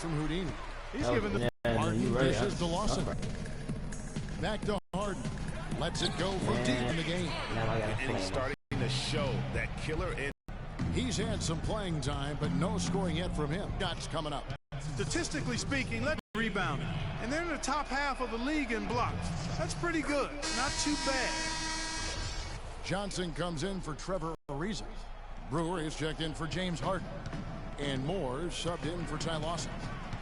from Houdini. He's giving the Harden dishes to Lawson. Back to Harden. Lets it go from deep in the game. And he's starting to show that killer in. He's had some playing time, but no scoring yet from him. Shots coming up. Statistically speaking, let's rebound. And they're in the top half of the league in blocks. That's pretty good. Not too bad. Johnson comes in for Trevor Ariza. Brewer is checked in for James Harden. And Moore subbed in for Ty Lawson.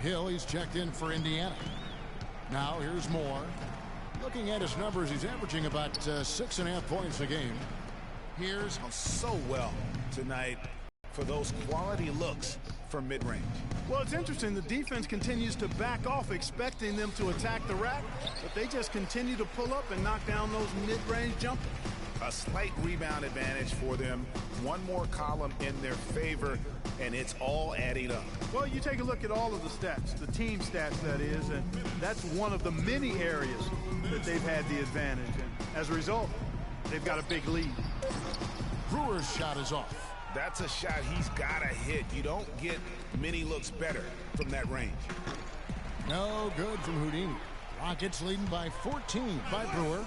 Hill, he's checked in for Indiana. Now here's Moore. Looking at his numbers, he's averaging about 6.5 points a game. Here's so well tonight for those quality looks from mid-range. Well, it's interesting. The defense continues to back off, expecting them to attack the rack, but they just continue to pull up and knock down those mid-range jumpers. A slight rebound advantage for them. One more column in their favor, and it's all adding up. Well, you take a look at all of the stats, the team stats, that is, and that's one of the many areas that they've had the advantage. And as a result, they've got a big lead. Brewer's shot is off. That's a shot he's got to hit. You don't get many looks better from that range. No good from Houdini. Rockets leading by 14 by Brewer.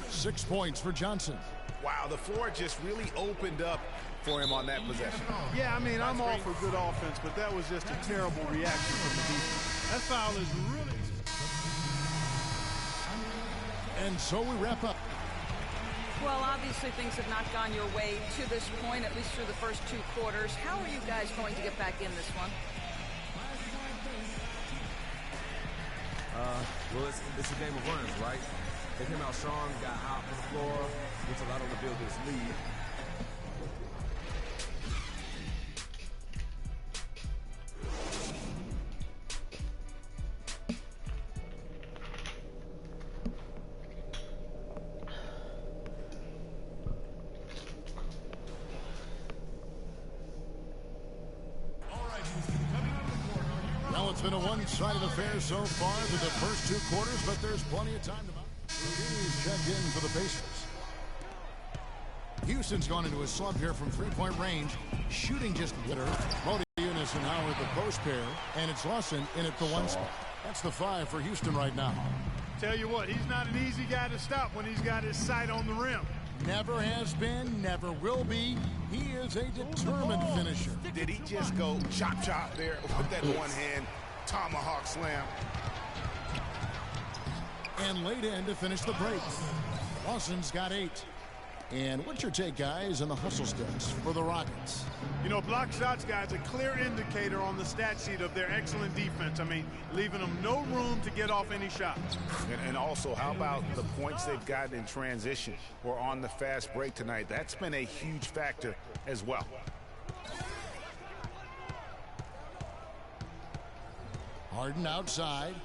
6 points for Johnson. Wow, the floor just really opened up for him on that possession. Yeah, I mean, I'm all for good offense, but that was just a terrible reaction from the defense. That foul is really... And so we wrap up. Well, obviously things have not gone your way to this point, at least through the first 2 quarters. How are you guys going to get back in this one? Well, it's a game of runs, right? They came out strong, got hot on the floor, which allowed them to build this lead. Well, it's been a one-sided affair so far through the first 2 quarters, but there's plenty of time to mount. Houdini's checked in for the Pacers. Houston's gone into a slump here from three-point range, shooting just better. Modiunas and Howard the post pair, and it's Lawson in at the 1 spot. That's the 5 for Houston right now. Tell you what, he's not an easy guy to stop when he's got his sight on the rim. Never has been, never will be. He is a determined finisher. Did he just go chop there with that one-hand tomahawk slam? And laid in to finish the break. Lawson's got 8. And what's your take, guys, on the hustle stats for the Rockets? You know, block shots, guys, a clear indicator on the stat sheet of their excellent defense. I mean, leaving them no room to get off any shots. And also, how about the points they've gotten in transition or on the fast break tonight? That's been a huge factor as well. Harden outside.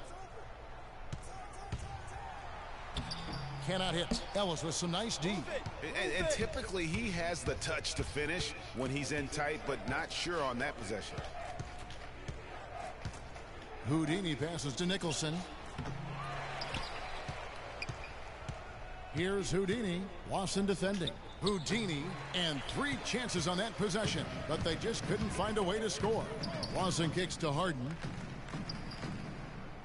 Cannot hit. Ellis with some nice D. And typically he has the touch to finish when he's in tight, but not sure on that possession. Houdini passes to Nicholson. Here's Houdini. Lawson defending. Houdini, and 3 chances on that possession, but they just couldn't find a way to score. Lawson kicks to Harden.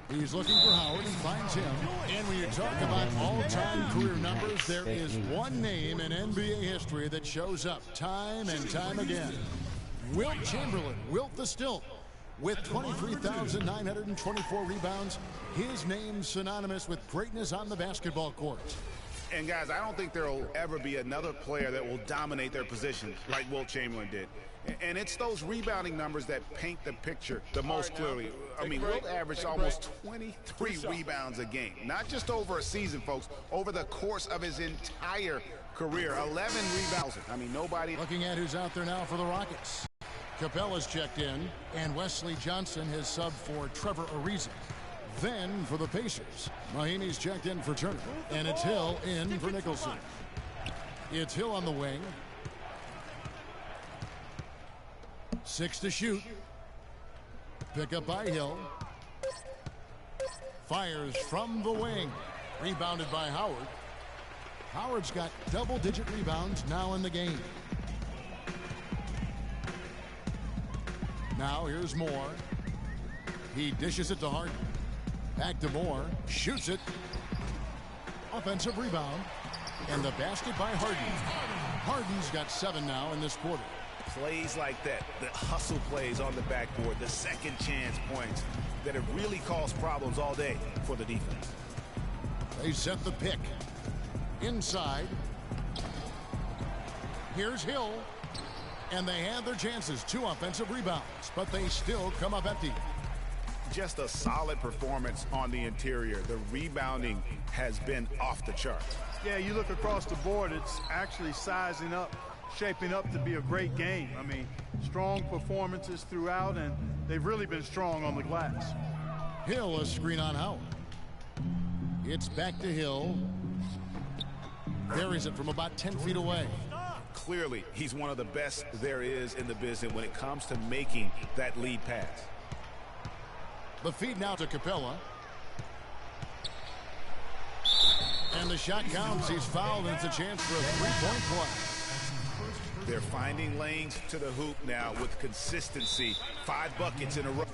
He's looking for Howard and finds him. And when you talk about all-time career numbers, there is one name in NBA history that shows up time and time again. Wilt Chamberlain, Wilt the Stilt, with 23,924 rebounds. His name synonymous with greatness on the basketball court. And guys, I don't think there will ever be another player that will dominate their position like Wilt Chamberlain did. And it's those rebounding numbers that paint the picture the most clearly. I mean, Wilt averaged almost 23 rebounds a game. Not just over a season, folks, over the course of his entire career. 11 rebounds. I mean, nobody... Looking at who's out there now for the Rockets. Capella's checked in, and Wesley Johnson has subbed for Trevor Ariza. Then for the Pacers, Mahimi's checked in for Turner, and it's Hill in for Nicholson. It's Hill on the wing. 6 to shoot. Pick up by Hill. Fires from the wing. Rebounded by Howard. Howard's got double-digit rebounds now in the game. Now here's Moore. He dishes it to Harden. Back to Moore. Shoots it. Offensive rebound. And the basket by Harden. Harden's got 7 now in this quarter. Plays like that, the hustle plays on the backboard, the second chance points that have really caused problems all day for the defense. They set the pick. Inside. Here's Hill. And they had their chances. 2 offensive rebounds, but they still come up empty. Just a solid performance on the interior. The rebounding has been off the charts. Yeah, you look across the board, it's actually sizing up, shaping up to be a great game. I mean, strong performances throughout, and they've really been strong on the glass. Hill, a screen on Howard. It's back to Hill. Buries it from about 10 feet away. Clearly, he's one of the best there is in the business when it comes to making that lead pass. The feed now to Capella. And the shot counts. He's fouled, and it's a chance for a three-point play. They're finding lanes to the hoop now with consistency. 5 buckets in a row.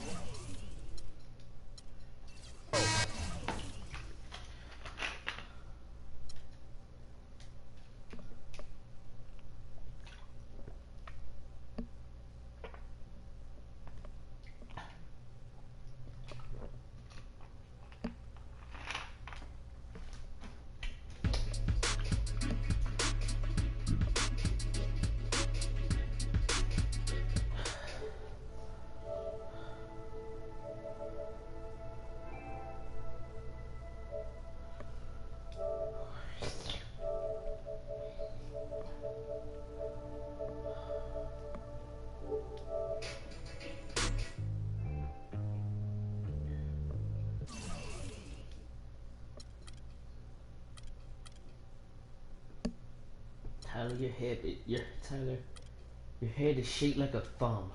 Tyler, your head is shaped like a thumb.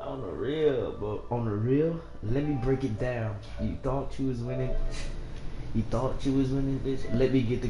On the real, let me break it down. You thought you was winning. Let me get the